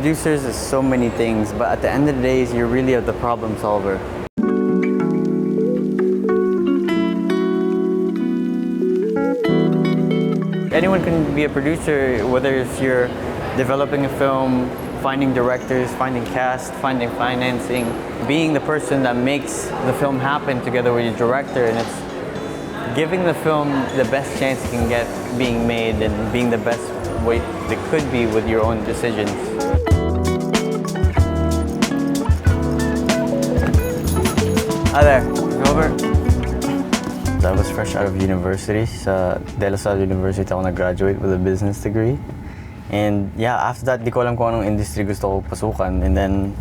producers is so many things, but at the end of the day, you're really the problem solver. Anyone can be a producer, whether if you're developing a film, finding directors, finding cast, finding financing, being the person that makes the film happen together with your director, and it's giving the film the best chance it can get being made and being the best way it could be with your own decisions. Hi there, Robert. I was fresh out of university. Sa De La Salle University ako nag-graduate with a business degree. And yeah, after that, di ko alam kung anong industry gusto ko pasukan. And then,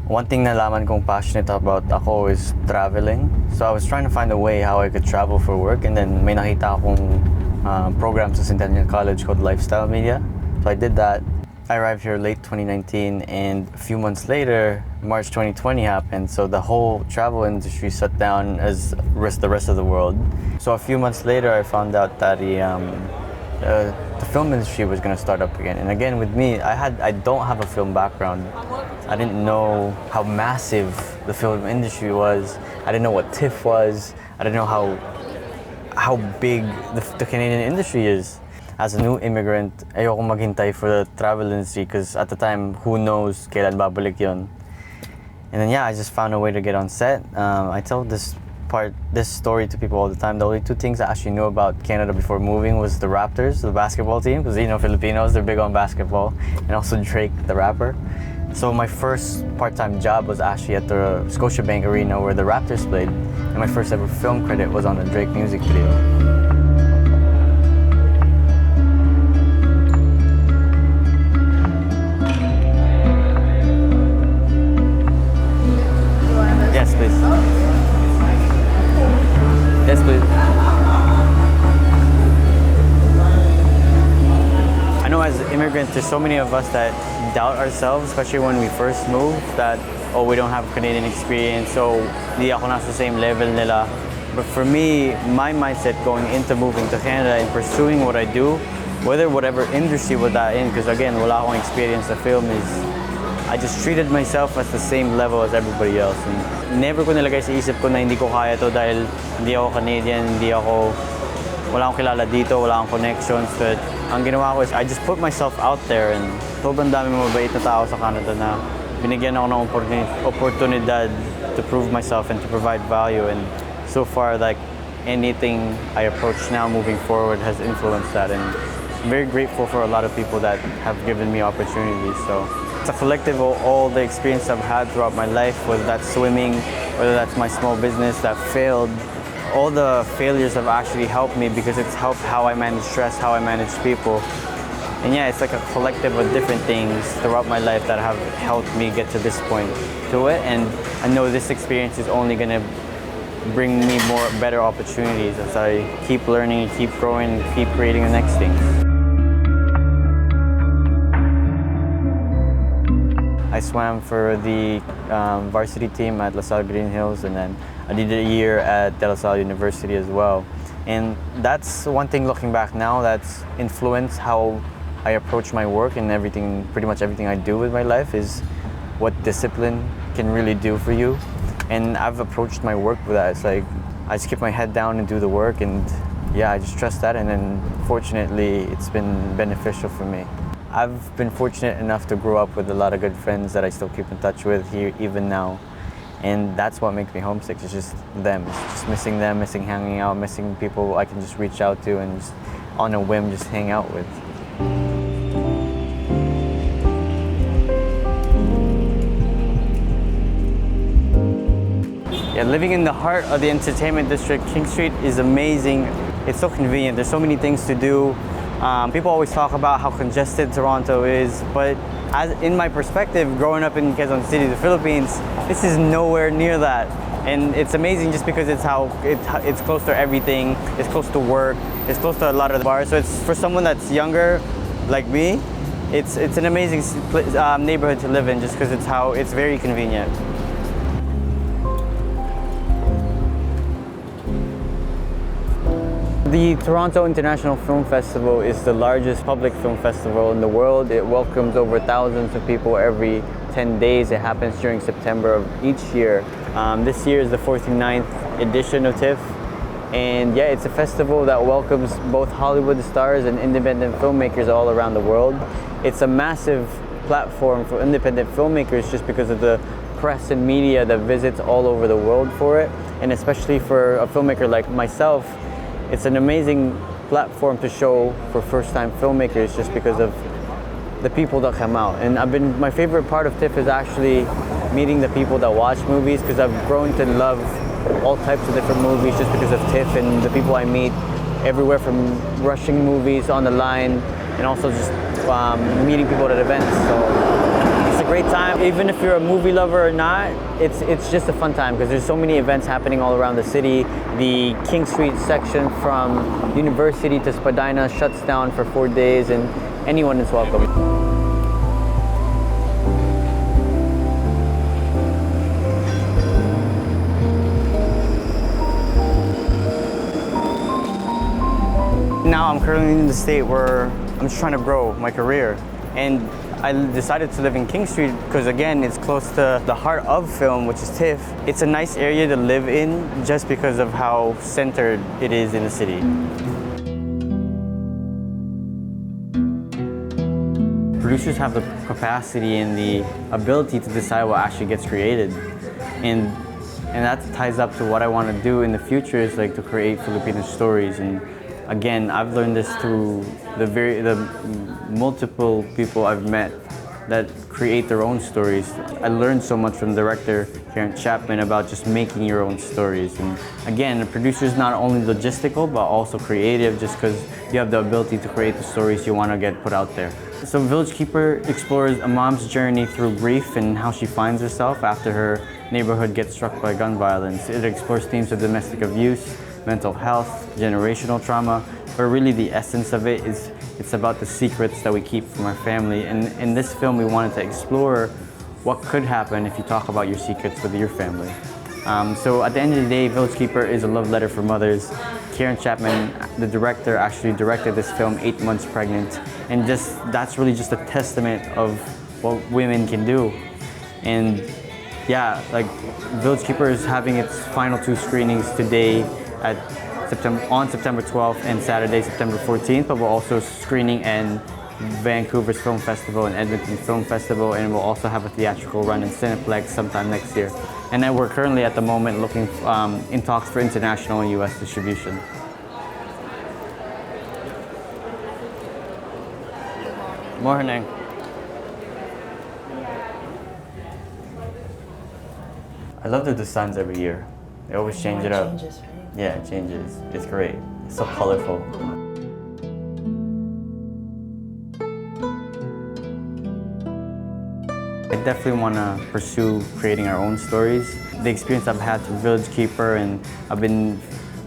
one thing na nalaman kong passionate about ako is traveling. So I was trying to find a way how I could travel for work. And then may nakita akong program sa Centennial College called Lifestyle Media. So I did that. I arrived here late 2019, and a few months later, March 2020 happened. So the whole travel industry shut down as the rest of the world. So a few months later, I found out that the film industry was going to start up again. And again, with me, I don't have a film background. I didn't know how massive the film industry was. I didn't know what TIFF was. I didn't know how big the Canadian industry is. As a new immigrant, ayoko maghintay for the travel industry because at the time, who knows kailan babalik yun. And then yeah, I just found a way to get on set. I tell this story to people all the time. The only two things I actually knew about Canada before moving was the Raptors, the basketball team, because you know Filipinos, they're big on basketball, and also Drake, the rapper. So my first part-time job was actually at the Scotiabank Arena where the Raptors played, and my first ever film credit was on a Drake music video. Yes, please. Yes, please. I know as immigrants, there's so many of us that doubt ourselves, especially when we first move, that, oh, we don't have Canadian experience, so di ako nasa same level nila. But for me, my mindset going into moving to Canada and pursuing what I do, whatever industry was that in, because again, wala akong experience sa film, is I just treated myself as the same level as everybody else. And never ko nilagay sa isip ko na hindi ko kaya to dahil hindi ako Canadian, wala akong kilala dito, wala akong connections. But ang ginawa ko is I just put myself out there, and sobrang dami mabait na tao sa Canada na binigyan ako ng oportunidad to prove myself and to provide value. And so far, like anything I approach now moving forward has influenced that. And I'm very grateful for a lot of people that have given me opportunities. So it's a collective of all the experience I've had throughout my life, whether that's swimming, whether that's my small business that failed. All the failures have actually helped me because it's helped how I manage stress, how I manage people. And yeah, it's like a collective of different things throughout my life that have helped me get to this point to it. And I know this experience is only going to bring me better opportunities as I keep learning, keep growing, keep creating the next things. I swam for the varsity team at La Salle Green Hills, and then I did a year at De La Salle University as well. And that's one thing looking back now that's influenced how I approach my work and everything, pretty much everything I do with my life, is what discipline can really do for you. And I've approached my work with that. It's like I just keep my head down and do the work, and yeah, I just trust that, and then fortunately it's been beneficial for me. I've been fortunate enough to grow up with a lot of good friends that I still keep in touch with here even now. And that's what makes me homesick, it's just them. It's just missing them, missing hanging out, missing people I can just reach out to and just on a whim just hang out with. Yeah, living in the heart of the entertainment district, King Street is amazing. It's so convenient, there's so many things to do. People always talk about how congested Toronto is, but in my perspective, growing up in Quezon City, the Philippines, this is nowhere near that. And it's amazing just because it's close to everything, it's close to work, it's close to a lot of the bars. So it's for someone that's younger, like me, it's an amazing neighborhood to live in just because it's very convenient. The Toronto International Film Festival is the largest public film festival in the world. It welcomes over thousands of people every 10 days. It happens during September of each year. This year is the 49th edition of TIFF. And yeah, it's a festival that welcomes both Hollywood stars and independent filmmakers all around the world. It's a massive platform for independent filmmakers just because of the press and media that visits all over the world for it. And especially for a filmmaker like myself, it's an amazing platform to show for first-time filmmakers just because of the people that come out. And my favorite part of TIFF is actually meeting the people that watch movies, because I've grown to love all types of different movies just because of TIFF and the people I meet everywhere from rushing movies on the line and also just meeting people at events. So it's a great time. Even if you're a movie lover or not, it's just a fun time because there's so many events happening all around the city. The King Street section from University to Spadina shuts down for 4 days and anyone is welcome. Now I'm currently in the state where I'm just trying to grow my career, and I decided to live in King Street because again it's close to the heart of film, which is TIFF. It's a nice area to live in just because of how centered it is in the city. Producers have the capacity and the ability to decide what actually gets created, and that ties up to what I want to do in the future, is like to create Filipino stories. And again, I've learned this through the multiple people I've met that create their own stories. I learned so much from director Karen Chapman about just making your own stories. And again, a producer is not only logistical but also creative, just because you have the ability to create the stories you want to get put out there. So Village Keeper explores a mom's journey through grief and how she finds herself after her neighborhood gets struck by gun violence. It explores themes of domestic abuse, mental health, generational trauma, but really the essence of it is it's about the secrets that we keep from our family. And in this film, we wanted to explore what could happen if you talk about your secrets with your family. So at the end of the day, Village Keeper is a love letter for mothers. Karen Chapman, the director, actually directed this film 8 months pregnant. And that's really just a testament of what women can do. And yeah, like Village Keeper is having its final 2 screenings today on September 12th and Saturday, September 14th, but we're also screening in Vancouver's Film Festival and Edmonton Film Festival, and we'll also have a theatrical run in Cineplex sometime next year. And then we're currently at the moment looking in talks for international and US distribution. Morning. I love the designs every year. They always change it up. Changes, right? Yeah, it changes. It's great. It's so colorful. I definitely want to pursue creating our own stories. The experience I've had through Village Keeper, and I've been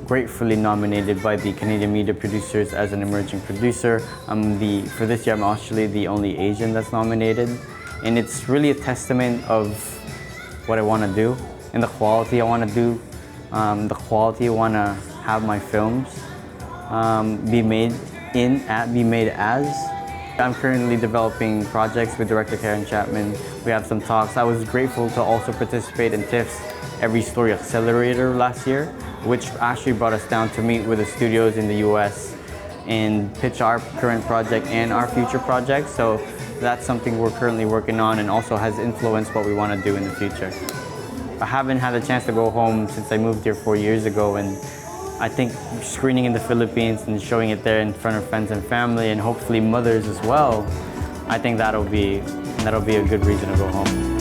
gratefully nominated by the Canadian Media Producers as an emerging producer. For this year, I'm actually the only Asian that's nominated. And it's really a testament of what I want to do and the quality I want to do. The quality I want to have my films be made as. I'm currently developing projects with director Karen Chapman. We have some talks. I was grateful to also participate in TIFF's Every Story Accelerator last year, which actually brought us down to meet with the studios in the US and pitch our current project and our future projects. So that's something we're currently working on and also has influenced what we want to do in the future. I haven't had a chance to go home since I moved here 4 years ago, and I think screening in the Philippines and showing it there in front of friends and family and hopefully mothers as well, I think that'll be a good reason to go home.